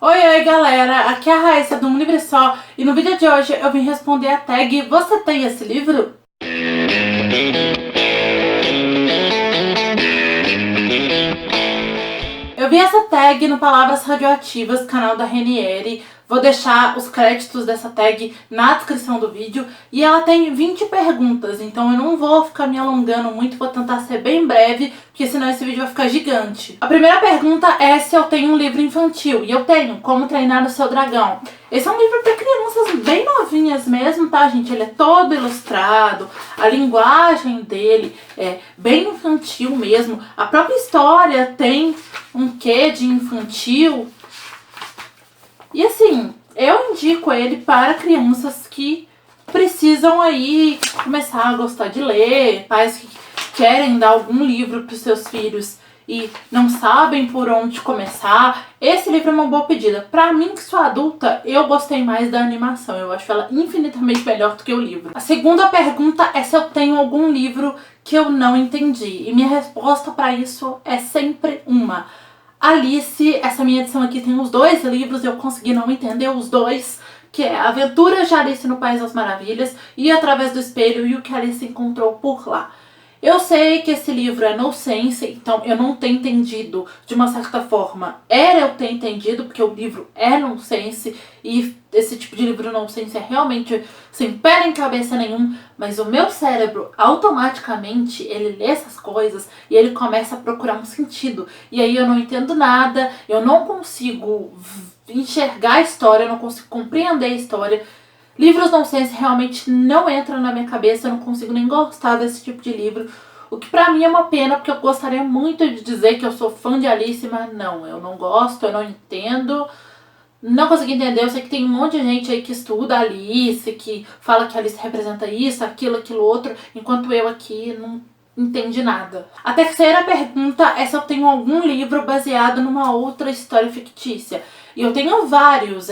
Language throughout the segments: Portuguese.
Oi galera, aqui é a Raíssa do Um Livro Só e no vídeo de hoje eu vim responder a tag "Você tem esse livro?". Eu vi essa tag no Palavras Radioativas, canal da Renieri. Vou deixar os créditos dessa tag na descrição do vídeo. E ela tem 20 perguntas, então eu não vou ficar me alongando muito, vou tentar ser bem breve, porque senão esse vídeo vai ficar gigante. A primeira pergunta é se eu tenho um livro infantil. E eu tenho, Como Treinar o Seu Dragão. Esse é um livro para crianças bem novinhas mesmo, tá, gente? Ele é todo ilustrado, a linguagem dele é bem infantil mesmo. A própria história tem um quê de infantil. E assim, eu indico ele para crianças que precisam aí começar a gostar de ler, pais que querem dar algum livro para os seus filhos e não sabem por onde começar. Esse livro é uma boa pedida. Pra mim, que sou adulta, eu gostei mais da animação. Eu acho ela infinitamente melhor do que o livro. A segunda pergunta é se eu tenho algum livro que eu não entendi. E minha resposta pra isso é sempre uma: Alice. Essa minha edição aqui tem os dois livros, eu consegui não entender os dois, que é Aventuras de Alice no País das Maravilhas e Através do Espelho e o que Alice encontrou por lá. Eu sei que esse livro é nonsense, então eu não tenho entendido de uma certa forma. Era eu ter entendido, porque o livro é nonsense e esse tipo de livro nonsense é realmente sem pé nem cabeça nenhum, mas o meu cérebro automaticamente ele lê essas coisas e ele começa a procurar um sentido. E aí eu não entendo nada, eu não consigo enxergar a história, eu não consigo compreender a história. Livros nonsense realmente não entram na minha cabeça, eu não consigo nem gostar desse tipo de livro. O que pra mim é uma pena, porque eu gostaria muito de dizer que eu sou fã de Alice, mas não, eu não gosto, eu não entendo. Não consegui entender, eu sei que tem um monte de gente aí que estuda Alice, que fala que Alice representa isso, aquilo outro, enquanto eu aqui não entendi nada. A terceira pergunta é se eu tenho algum livro baseado numa outra história fictícia. E eu tenho vários,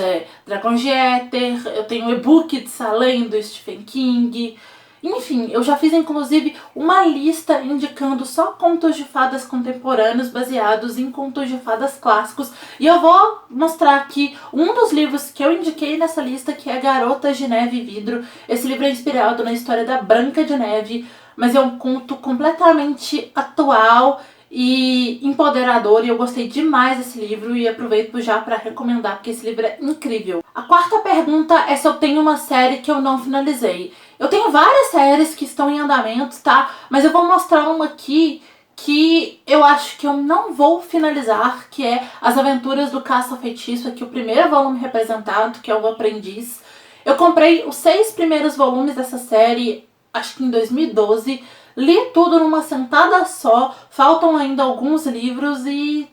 Dragões de Éter, eu tenho o e-book de Salem do Stephen King. Enfim, eu já fiz inclusive uma lista indicando só contos de fadas contemporâneos baseados em contos de fadas clássicos. E eu vou mostrar aqui um dos livros que eu indiquei nessa lista, que é Garotas de Neve e Vidro. Esse livro é inspirado na história da Branca de Neve, mas é um conto completamente atual e empoderador, e eu gostei demais desse livro e aproveito já para recomendar, porque esse livro é incrível. A quarta pergunta é se eu tenho uma série que eu não finalizei. Eu tenho várias séries que estão em andamento, tá? Mas eu vou mostrar uma aqui que eu acho que eu não vou finalizar, que é As Aventuras do Caça-Feitiço, aqui o primeiro volume representado, que é O Aprendiz. Eu comprei os 6 primeiros volumes dessa série, acho que em 2012, li tudo numa sentada só, faltam ainda alguns livros e...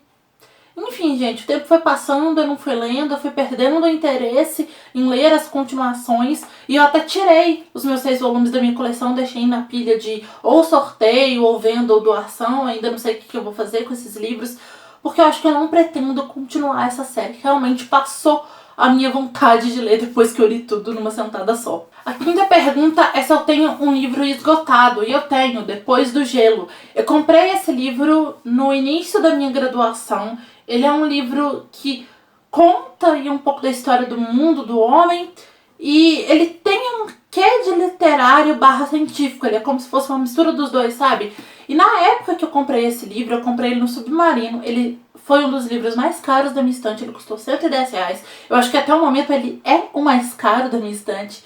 Enfim, gente, o tempo foi passando, eu não fui lendo, eu fui perdendo o interesse em ler as continuações e eu até tirei os meus 6 volumes da minha coleção, deixei na pilha de ou sorteio, ou venda, ou doação, ainda não sei o que eu vou fazer com esses livros, porque eu acho que eu não pretendo continuar essa série, realmente passou a minha vontade de ler depois que eu li tudo numa sentada só. A quinta pergunta é se eu tenho um livro esgotado, e eu tenho, Depois do Gelo. Eu comprei esse livro no início da minha graduação. Ele é um livro que conta um pouco da história do mundo, do homem, e ele tem um quê de literário / científico, ele é como se fosse uma mistura dos dois, sabe? E na época que eu comprei esse livro, eu comprei ele no Submarino, ele foi um dos livros mais caros da minha estante, ele custou R$110. Eu acho que até o momento ele é o mais caro da minha estante.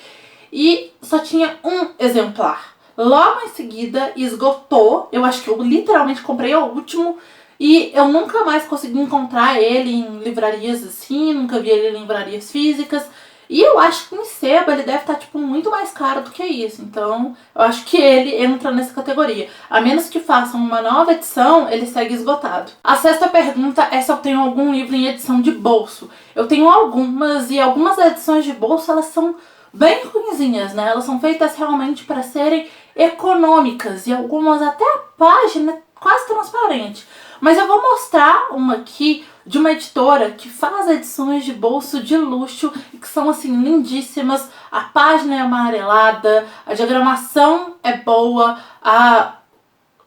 E só tinha um exemplar. Logo em seguida esgotou, eu acho que eu literalmente comprei o último. E eu nunca mais consegui encontrar ele em livrarias assim, nunca vi ele em livrarias físicas. E eu acho que em sebo ele deve estar tipo muito mais caro do que isso. Então eu acho que ele entra nessa categoria. A menos que façam uma nova edição, ele segue esgotado. A sexta pergunta é se eu tenho algum livro em edição de bolso. Eu tenho algumas, e algumas edições de bolso elas são bem ruinzinhas, né? Elas são feitas realmente para serem econômicas e algumas até a página é quase transparente. Mas eu vou mostrar uma aqui de uma editora que faz edições de bolso de luxo e que são assim lindíssimas. A página é amarelada, a diagramação é boa,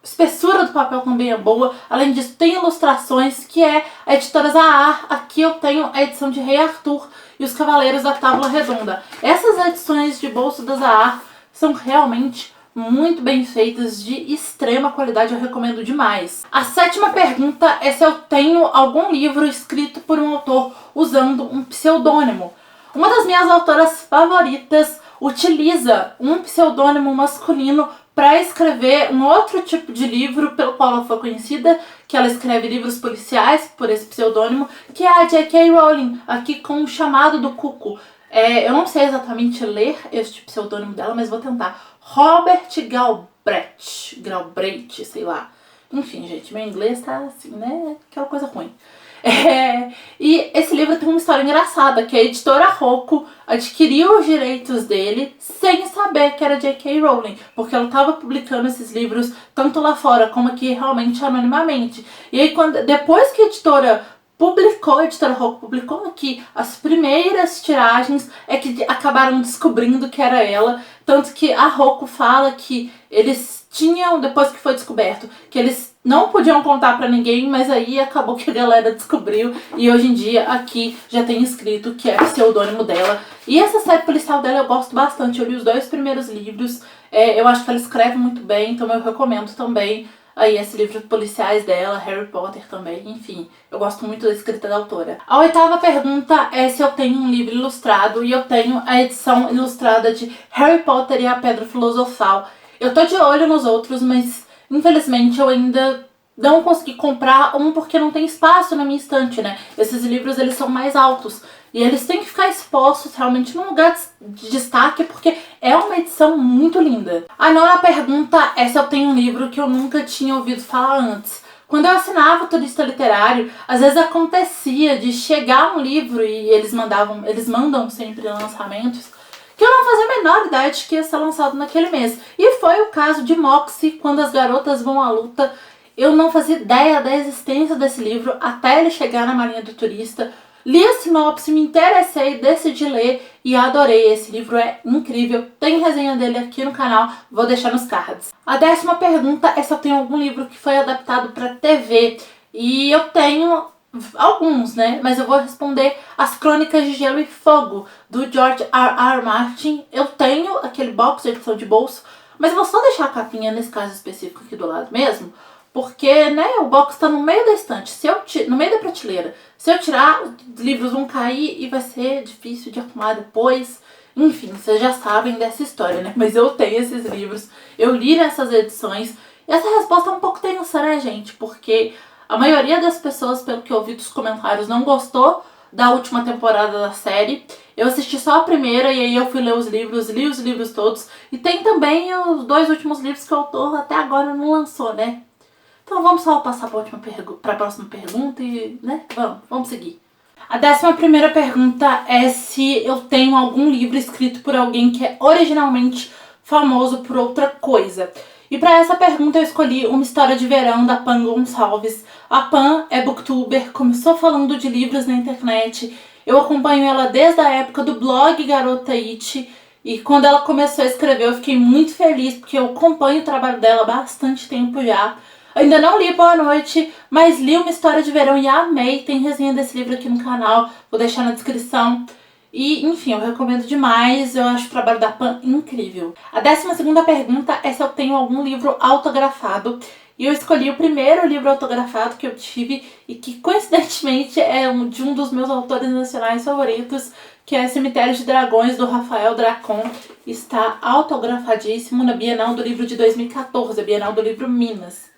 espessura do papel também é boa. Além disso, tem ilustrações, que é a editora Zahar. Aqui eu tenho a edição de Rei Arthur e os Cavaleiros da Távola Redonda. Essas edições de bolso da Zahar são realmente muito bem feitas, de extrema qualidade, eu recomendo demais. A 7ª pergunta é se eu tenho algum livro escrito por um autor usando um pseudônimo. Uma das minhas autoras favoritas utiliza um pseudônimo masculino para escrever um outro tipo de livro pelo qual ela foi conhecida, que ela escreve livros policiais por esse pseudônimo, que é a J.K. Rowling, aqui com o Chamado do Cuco. Eu não sei exatamente ler este pseudônimo dela, mas vou tentar. Robert Galbraith, sei lá. Enfim, gente, meu inglês tá assim, né? Aquela coisa ruim. E esse livro tem uma história engraçada, que a editora Rocco adquiriu os direitos dele sem saber que era J.K. Rowling, porque ela estava publicando esses livros tanto lá fora como aqui realmente anonimamente. E aí, depois que a editora Rocco publicou aqui as primeiras tiragens, é que acabaram descobrindo que era ela. Tanto que a Rocco fala que eles tinham, depois que foi descoberto, que eles não podiam contar pra ninguém, mas aí acabou que a galera descobriu e hoje em dia aqui já tem escrito que é pseudônimo dela. E essa série policial dela eu gosto bastante, eu li os 2 primeiros livros, eu acho que ela escreve muito bem, então eu recomendo também aí esse livro de policiais dela, Harry Potter também, enfim, eu gosto muito da escrita da autora. A 8ª pergunta é se eu tenho um livro ilustrado, e eu tenho a edição ilustrada de Harry Potter e a Pedra Filosofal. Eu tô de olho nos outros, mas infelizmente eu ainda não consegui comprar porque não tem espaço na minha estante, né? Esses livros, eles são mais altos e eles têm que ficar expostos realmente num lugar de destaque, porque é uma edição muito linda. A 9ª pergunta é se eu tenho um livro que eu nunca tinha ouvido falar antes. Quando eu assinava o Turista Literário, às vezes acontecia de chegar um livro e eles mandam sempre lançamentos, que eu não fazia a menor ideia de que ia ser lançado naquele mês. E foi o caso de Moxie, Quando as Garotas Vão à Luta. Eu não fazia ideia da existência desse livro até ele chegar na malinha do turista. Li a sinopse, me interessei, decidi ler e adorei. Esse livro é incrível. Tem resenha dele aqui no canal, vou deixar nos cards. A 10ª pergunta é se eu tenho algum livro que foi adaptado para TV. E eu tenho alguns, né? Mas eu vou responder As Crônicas de Gelo e Fogo, do George R.R. Martin. Eu tenho aquele box de edição de bolso, mas eu vou só deixar a capinha nesse caso específico aqui do lado mesmo, porque, né, o box tá no meio da estante, no meio da prateleira. Se eu tirar, os livros vão cair e vai ser difícil de arrumar depois. Enfim, vocês já sabem dessa história, né? Mas eu tenho esses livros, eu li nessas edições. E essa resposta é um pouco tensa, né, gente? Porque a maioria das pessoas, pelo que eu vi dos comentários, não gostou da última temporada da série. Eu assisti só a primeira e aí eu fui ler os livros, li os livros todos. E tem também os 2 últimos livros que o autor até agora não lançou, né? Então vamos só passar para a próxima pergunta e, né, vamos seguir. A 11ª pergunta é se eu tenho algum livro escrito por alguém que é originalmente famoso por outra coisa. E para essa pergunta eu escolhi Uma História de Verão, da Pan Gonçalves. A Pan é booktuber, começou falando de livros na internet. Eu acompanho ela desde a época do blog Garota It. E quando ela começou a escrever eu fiquei muito feliz, porque eu acompanho o trabalho dela há bastante tempo já. Ainda não li Boa Noite, mas li Uma História de Verão e amei. Tem resenha desse livro aqui no canal, vou deixar na descrição. E, enfim, eu recomendo demais, eu acho o trabalho da Pan incrível. A 12ª pergunta é se eu tenho algum livro autografado. E eu escolhi o primeiro livro autografado que eu tive e que, coincidentemente, é de um dos meus autores nacionais favoritos, que é Cemitério de Dragões, do Rafael Dracon. Está autografadíssimo na Bienal do Livro de 2014, a Bienal do Livro Minas.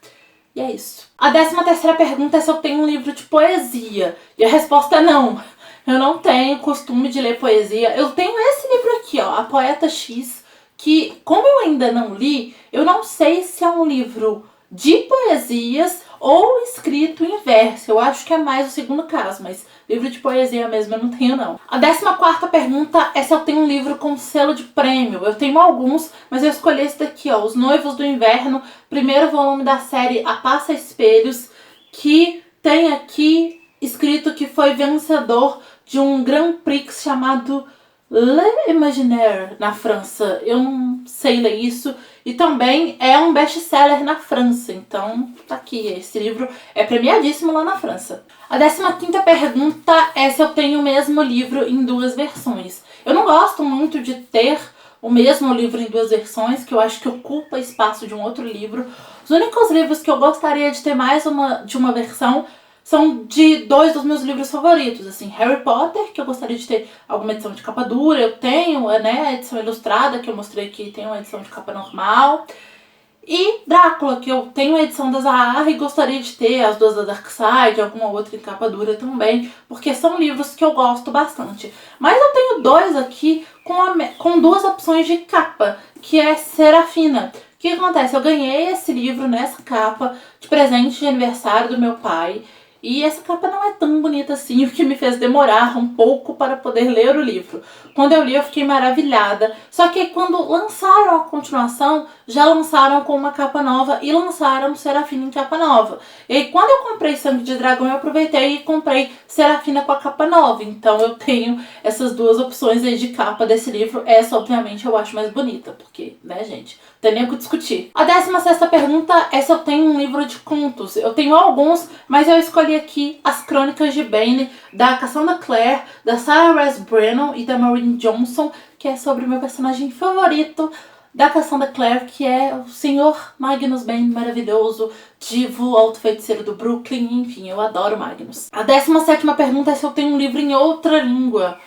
E é isso. A 13ª pergunta é se eu tenho um livro de poesia. E a resposta é não. Eu não tenho costume de ler poesia. Eu tenho esse livro aqui, ó, A Poeta X, que, como eu ainda não li, eu não sei se é um livro de poesias ou escrito em verso. Eu acho que é mais o segundo caso, mas livro de poesia mesmo eu não tenho, não. A 14ª pergunta é se eu tenho um livro com selo de prêmio. Eu tenho alguns, mas eu escolhi esse daqui, ó, Os Noivos do Inverno, primeiro volume da série A Passa Espelhos, que tem aqui escrito que foi vencedor de um Grand Prix chamado Le Imaginaire, na França. Eu não sei ler isso. e também é um best-seller na França. Então, tá aqui, esse livro é premiadíssimo lá na França. A 15ª pergunta é se eu tenho o mesmo livro em 2 versões. Eu não gosto muito de ter o mesmo livro em 2 versões, que eu acho que ocupa espaço de um outro livro. Os únicos livros que eu gostaria de ter mais de uma versão são de 2 dos meus livros favoritos, assim, Harry Potter, que eu gostaria de ter alguma edição de capa dura, eu tenho, né, a edição ilustrada, que eu mostrei aqui, tem uma edição de capa normal, e Drácula, que eu tenho a edição da Zahar e gostaria de ter as 2 da Darkseid, alguma outra em capa dura também, porque são livros que eu gosto bastante. Mas eu tenho 2 aqui com 2 opções de capa, que é Serafina. O que acontece? Eu ganhei esse livro nessa capa de presente de aniversário do meu pai. E essa capa não é tão bonita assim, o que me fez demorar um pouco para poder ler o livro. Quando eu li, eu fiquei maravilhada. Só que quando lançaram a continuação, já lançaram com uma capa nova e lançaram Serafina em capa nova. E aí, quando eu comprei Sangue de Dragão, eu aproveitei e comprei Serafina com a capa nova. Então eu tenho essas 2 opções aí de capa desse livro. Essa, obviamente, eu acho mais bonita, porque, né, gente, não tem nem o que discutir. A 16ª pergunta é se eu tenho um livro de contos. Eu tenho alguns, mas eu escolhi aqui As Crônicas de Bane, da Cassandra Clare, da Sarah Ress Brennan e da Maureen Johnson, que é sobre o meu personagem favorito da Cassandra Clare, que é o Sr. Magnus Bane maravilhoso, divo, alto feiticeiro do Brooklyn, enfim, eu adoro Magnus. A 17ª pergunta é se eu tenho um livro em outra língua.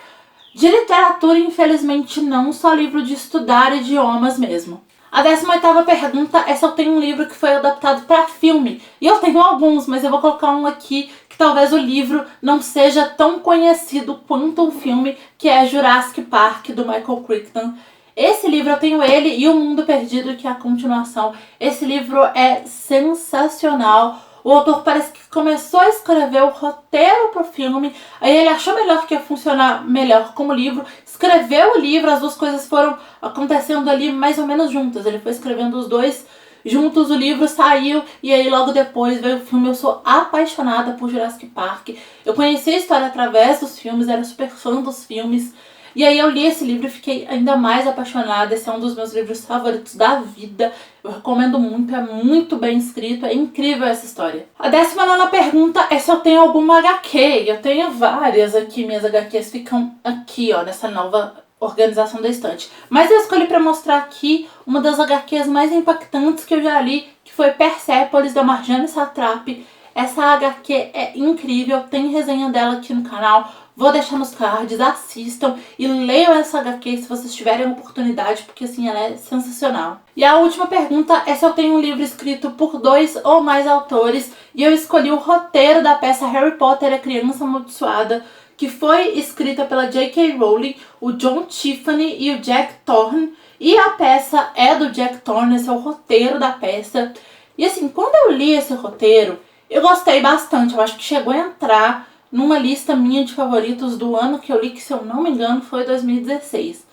De literatura, infelizmente não, só livro de estudar idiomas mesmo. A 18ª pergunta é se eu tenho um livro que foi adaptado para filme. E eu tenho alguns, mas eu vou colocar um aqui que talvez o livro não seja tão conhecido quanto o filme, que é Jurassic Park, do Michael Crichton. Esse livro eu tenho ele e O Mundo Perdido, que é a continuação. Esse livro é sensacional. O autor parece que começou a escrever o roteiro pro filme, aí ele achou melhor que ia funcionar melhor como livro, escreveu o livro, as 2 coisas foram acontecendo ali mais ou menos juntas. Ele foi escrevendo os 2 juntos, o livro saiu e aí logo depois veio o filme. Eu sou apaixonada por Jurassic Park. Eu conheci a história através dos filmes, era super fã dos filmes. E aí eu li esse livro e fiquei ainda mais apaixonada. Esse é um dos meus livros favoritos da vida. Eu recomendo muito, é muito bem escrito, é incrível essa história. A 19ª pergunta é se eu tenho alguma HQ. Eu tenho várias aqui, minhas HQs ficam aqui, ó, nessa nova organização da estante. Mas eu escolhi para mostrar aqui uma das HQs mais impactantes que eu já li, que foi Persepolis, da Marjane Satrapi. Essa HQ é incrível, tem resenha dela aqui no canal. Vou deixar nos cards, assistam e leiam essa HQ se vocês tiverem oportunidade, porque assim, ela é sensacional. E a última pergunta é se eu tenho um livro escrito por 2 ou mais autores, e eu escolhi o roteiro da peça Harry Potter e a Criança Amaldiçoada, que foi escrita pela J.K. Rowling, o John Tiffany e o Jack Thorne, e a peça é do Jack Thorne, esse é o roteiro da peça. E assim, quando eu li esse roteiro, eu gostei bastante, eu acho que chegou a entrar numa lista minha de favoritos do ano que eu li, que se eu não me engano foi 2016.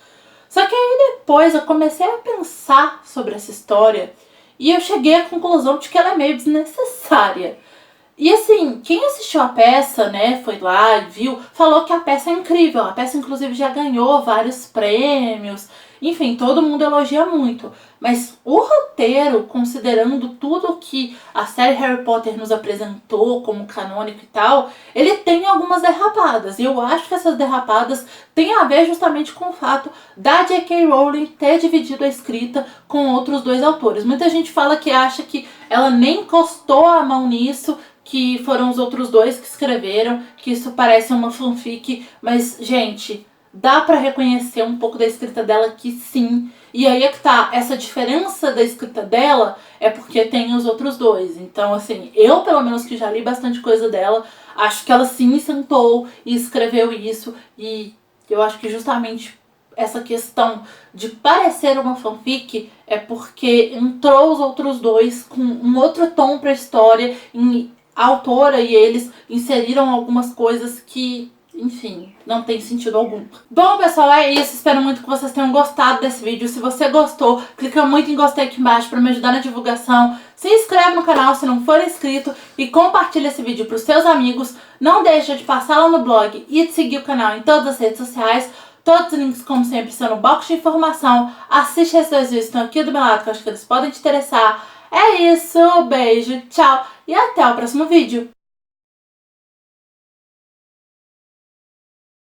Só que aí depois eu comecei a pensar sobre essa história e eu cheguei à conclusão de que ela é meio desnecessária. E assim, quem assistiu a peça, né, foi lá e viu, falou que a peça é incrível. A peça inclusive já ganhou vários prêmios. Enfim, todo mundo elogia muito. Mas o roteiro, considerando tudo que a série Harry Potter nos apresentou como canônico e tal, ele tem algumas derrapadas. E eu acho que essas derrapadas têm a ver justamente com o fato da J.K. Rowling ter dividido a escrita com outros 2 autores. Muita gente fala que acha que ela nem encostou a mão nisso, que foram os outros 2 que escreveram, que isso parece uma fanfic, mas, gente, dá pra reconhecer um pouco da escrita dela que sim. E aí é que tá, essa diferença da escrita dela é porque tem os outros 2. Então, assim, eu, pelo menos, que já li bastante coisa dela, acho que ela sim sentou e escreveu isso. E eu acho que justamente essa questão de parecer uma fanfic é porque entrou os outros 2 com um outro tom pra história, a autora e eles inseriram algumas coisas que, enfim, não tem sentido algum. Bom, pessoal, é isso. Espero muito que vocês tenham gostado desse vídeo. Se você gostou, clica muito em gostei aqui embaixo para me ajudar na divulgação. Se inscreve no canal se não for inscrito e compartilha esse vídeo para os seus amigos. Não deixa de passar lá no blog e de seguir o canal em todas as redes sociais. Todos os links, como sempre, estão no box de informação. Assiste esses dois vídeos que estão aqui do meu lado, que eu acho que eles podem te interessar. É isso, beijo, tchau e até o próximo vídeo.